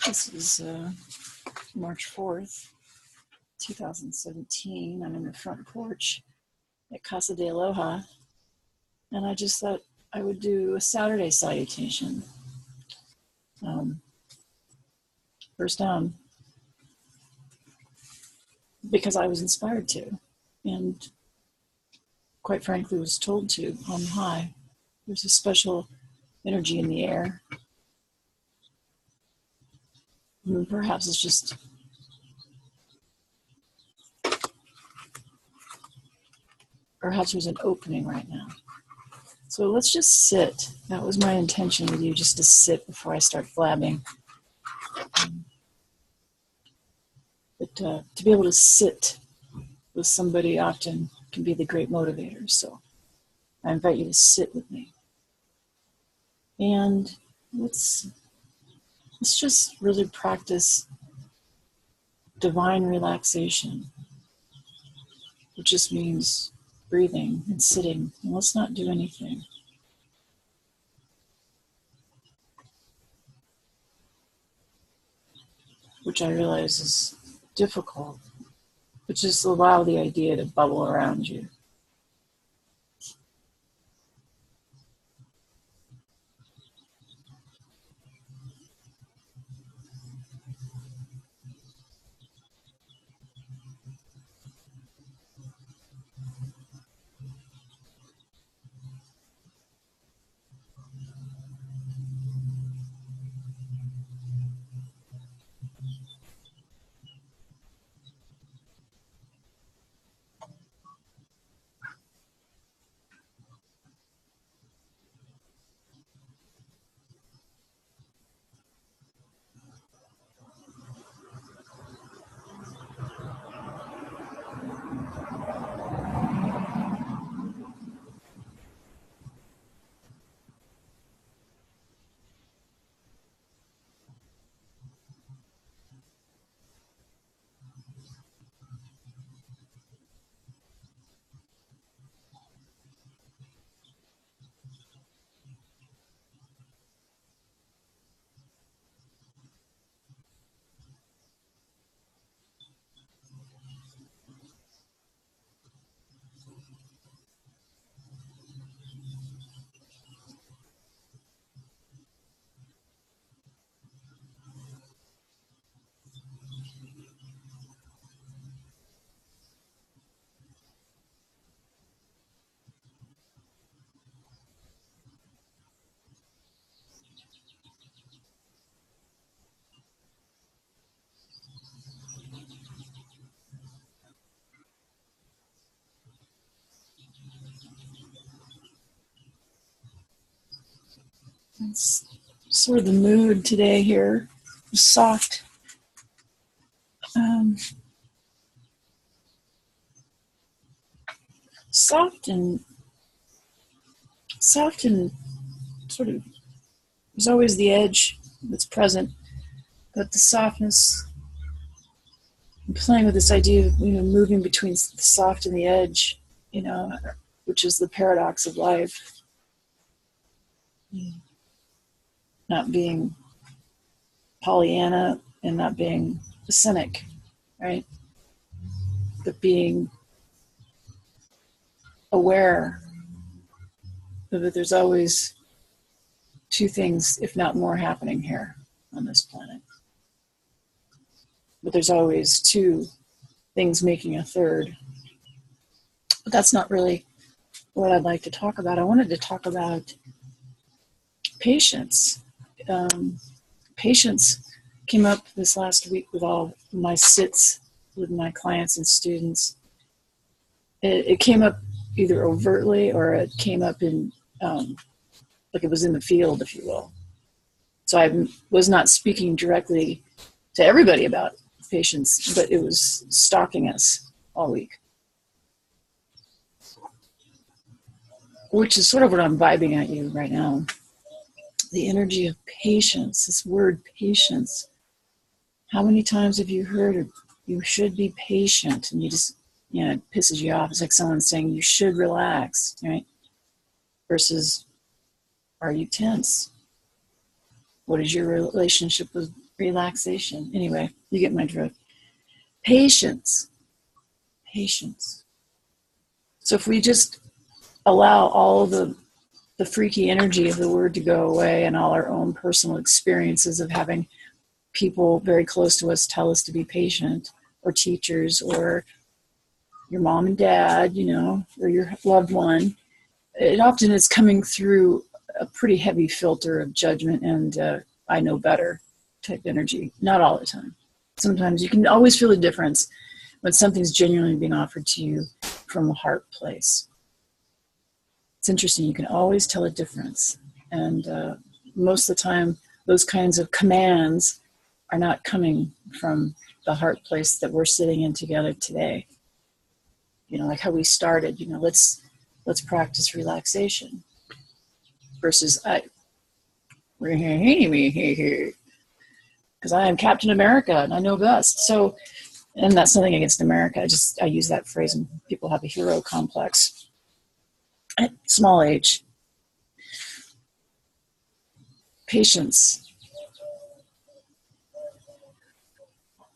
This is March 4th, 2017. I'm in the front porch at Casa de Aloha, and I just thought I would do a Saturday salutation. First down, because I was inspired to, and quite frankly was told to on high. There's a special energy in the air. And perhaps it's just perhaps there's an opening right now. So let's just sit. That was my intention with you, just to sit before I start blabbing. But to be able to sit with somebody often can be the great motivator. So I invite you to sit with me. And let's just really practice divine relaxation, which just means breathing and sitting. And let's not do anything. Which I realize is difficult, but just allow the idea to bubble around you. It's sort of the mood today here, soft. Soft and sort of, there's always the edge that's present, but the softness, I'm playing with this idea of, moving between the soft and the edge, which is the paradox of life. Not being Pollyanna and not being a cynic, right? But being aware that there's always two things, if not more, happening here on this planet. But there's always two things making a third. But that's not really what I'd like to talk about. I wanted to talk about patience. Patience came up this last week with all my sits with my clients and students. It came up either overtly or it came up in, like it was in the field, if you will. So I was not speaking directly to everybody about patience, but it was stalking us all week. Which is sort of what I'm vibing at you right now. The energy of patience, this word patience. How many times have you heard you should be patient, and you just, it pisses you off. It's like someone saying you should relax, right? Versus, are you tense? What is your relationship with relaxation. Anyway, you get my drift. Patience. Patience. So if we just allow all the freaky energy of the word to go away, and all our own personal experiences of having people very close to us tell us to be patient, or teachers, or your mom and dad, you know, or your loved one, it often is coming through a pretty heavy filter of judgment and I know better type energy. Not all the time. Sometimes you can always feel a difference when something's genuinely being offered to you from a heart place. It's interesting, you can always tell a difference. And most of the time, those kinds of commands are not coming from the heart place that we're sitting in together today. You know, like how we started, you know, let's practice relaxation versus we're hating me because I am Captain America and I know best. So, and that's nothing against America. I use that phrase and people have a hero complex at small age. Patience.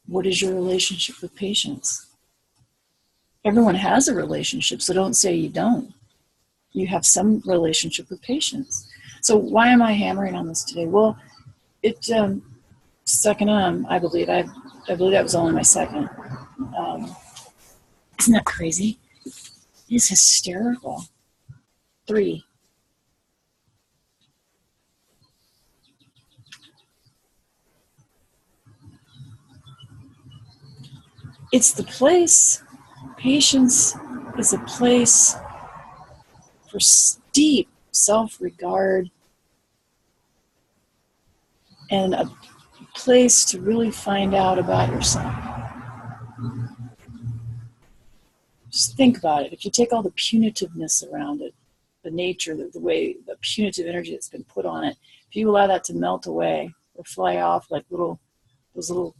What is your relationship with patience? Everyone has a relationship, so don't say you don't. You have some relationship with patience. So why am I hammering on this today? Well, second on, I believe. I believe that was only my second. Isn't that crazy? It's hysterical. 3. It's the place. Patience is a place for deep self-regard and a place to really find out about yourself. Just think about it. If you take all the punitiveness around it, the nature, the way, the punitive energy that's been put on it, if you allow that to melt away or fly off like those little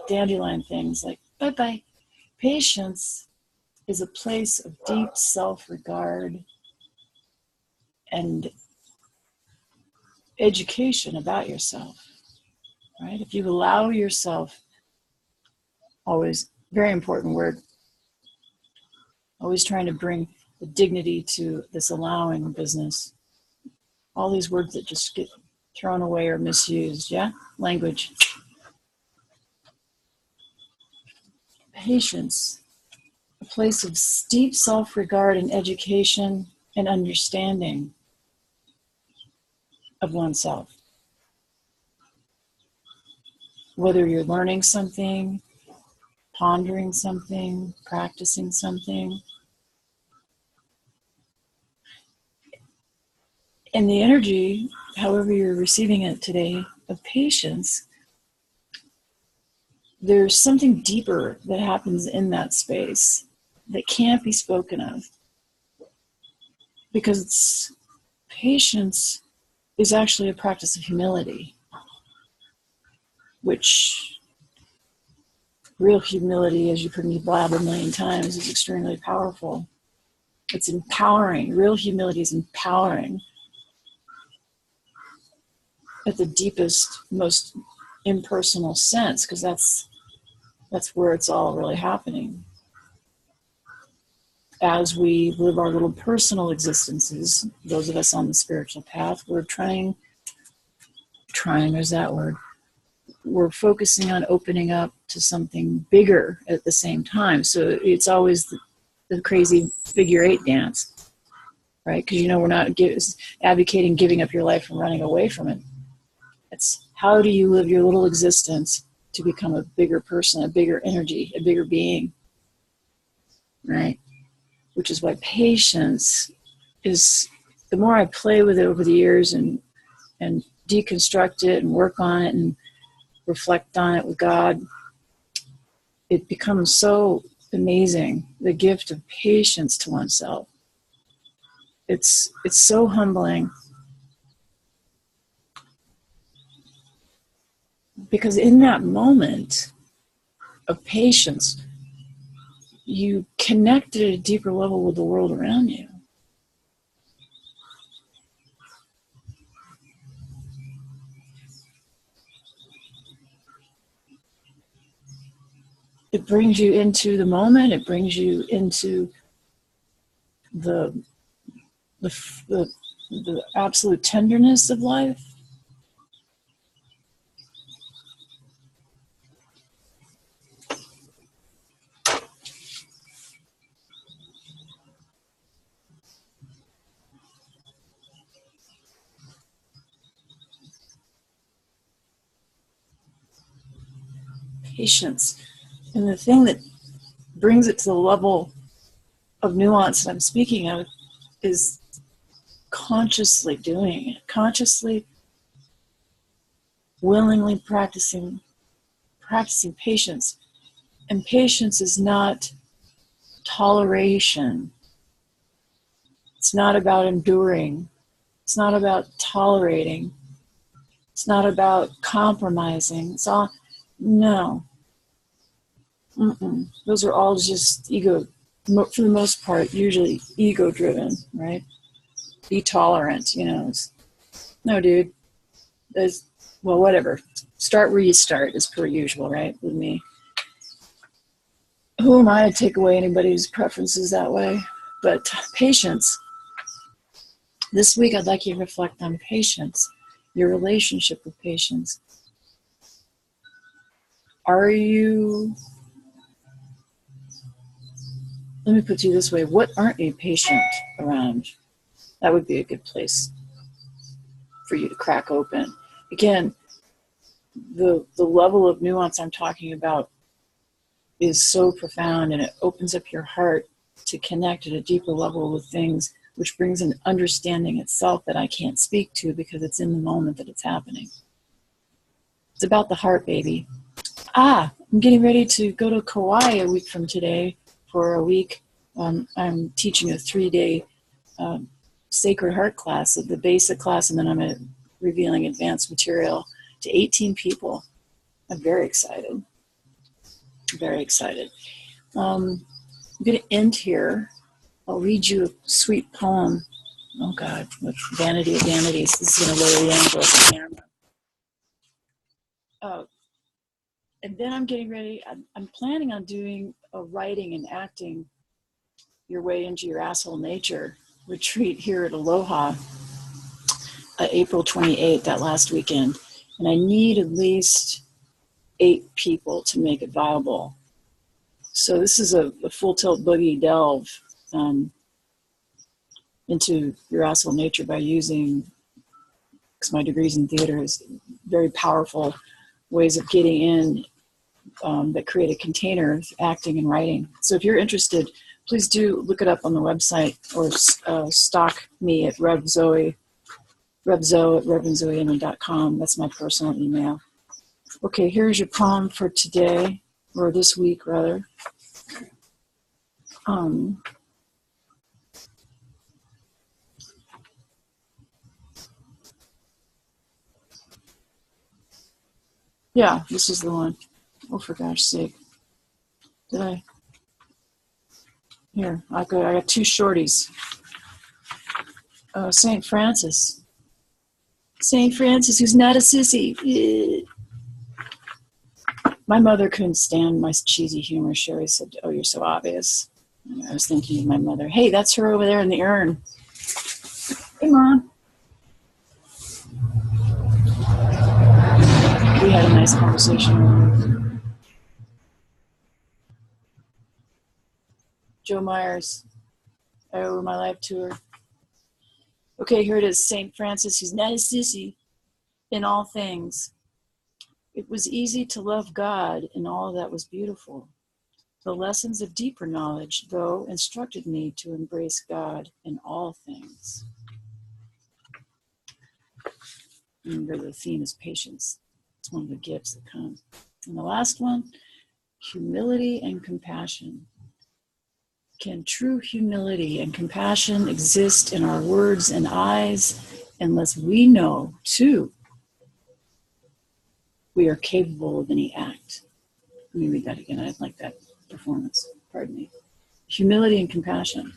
dandelion things, like bye-bye. Patience is a place of deep self-regard and education about yourself, right? If you allow yourself, always, very important word, always trying to bring the dignity to this allowing business. All these words that just get thrown away or misused, yeah? Language. Patience, a place of deep self-regard and education and understanding of oneself. Whether you're learning something, pondering something, practicing something. And the energy, however you're receiving it today, of patience, there's something deeper that happens in that space that can't be spoken of. Because patience is actually a practice of humility, which real humility, as you've heard me blab a million times, is extremely powerful. It's empowering. Real humility is empowering at the deepest, most impersonal sense, because that's where it's all really happening. As we live our little personal existences, those of us on the spiritual path, we're trying, there's that word, we're focusing on opening up to something bigger at the same time. So it's always the crazy figure 8 dance, right? Because, you know, we're not advocating giving up your life and running away from it. It's how do you live your little existence to become a bigger person, a bigger energy, a bigger being, right? Which is why patience is, the more I play with it over the years and deconstruct it and work on it and reflect on it with God, it becomes so amazing, the gift of patience to oneself. It's so humbling. Because in that moment of patience, you connect at a deeper level with the world around you. It brings you into the moment. It brings you into the absolute tenderness of life. Patience. And the thing that brings it to the level of nuance that I'm speaking of is consciously doing it, consciously, willingly practicing patience. And patience is not toleration. It's not about enduring. It's not about tolerating. It's not about compromising. It's all, no. Those are all just ego, for the most part, usually ego-driven, right? Be tolerant, no, dude. Well, whatever. Start where you start, as per usual, right, with me. Who am I to take away anybody's preferences that way? But patience. This week, I'd like you to reflect on patience, your relationship with patience. Are you... Let me put it to you this way. What aren't you patient around? That would be a good place for you to crack open. Again, the level of nuance I'm talking about is so profound, and it opens up your heart to connect at a deeper level with things, which brings an understanding itself that I can't speak to because it's in the moment that it's happening. It's about the heart, baby. I'm getting ready to go to Kauai a week from today for a week. I'm teaching a 3-day Sacred Heart class, the basic class, and then I'm revealing advanced material to 18 people. I'm very excited. Very excited. I'm going to end here. I'll read you a sweet poem. Oh, God, with Vanity of Vanities. This is going to lower the angle of the camera. And then I'm getting ready. I'm planning on doing a writing and acting your way into your asshole nature retreat here at Aloha, April 28th, that last weekend. And I need at least 8 people to make it viable. So this is a full tilt boogie delve into your asshole nature by using, because my degrees in theater is very powerful ways of getting in that create a container of acting and writing. So if you're interested, please do look it up on the website or stalk me at Revzo at reverendzoeinman.com. That's my personal email. Okay, here's your poem for today, or this week rather. Yeah, this is the one. Oh, for gosh sake. Did I? Here, I got 2 shorties. St. Francis. St. Francis, who's not a sissy. My mother couldn't stand my cheesy humor. She always said, "Oh, you're so obvious." And I was thinking of my mother. Hey, that's her over there in the urn. Hey, Mom. We had a nice conversation. Joe Myers. I owe my life to her. Okay, here it is. St. Francis, who's not a sissy in all things. It was easy to love God in all that was beautiful. The lessons of deeper knowledge, though, instructed me to embrace God in all things. Remember, the theme is patience. It's one of the gifts that come. And the last one, humility and compassion. Can true humility and compassion exist in our words and eyes unless we know, too, we are capable of any act? Let me read that again. I didn't like that performance. Pardon me. Humility and compassion.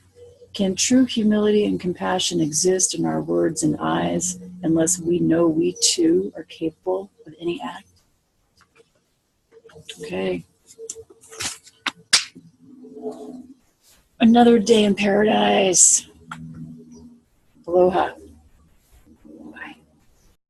Can true humility and compassion exist in our words and eyes unless we know we too are capable of any act? Okay. Another day in paradise. Aloha.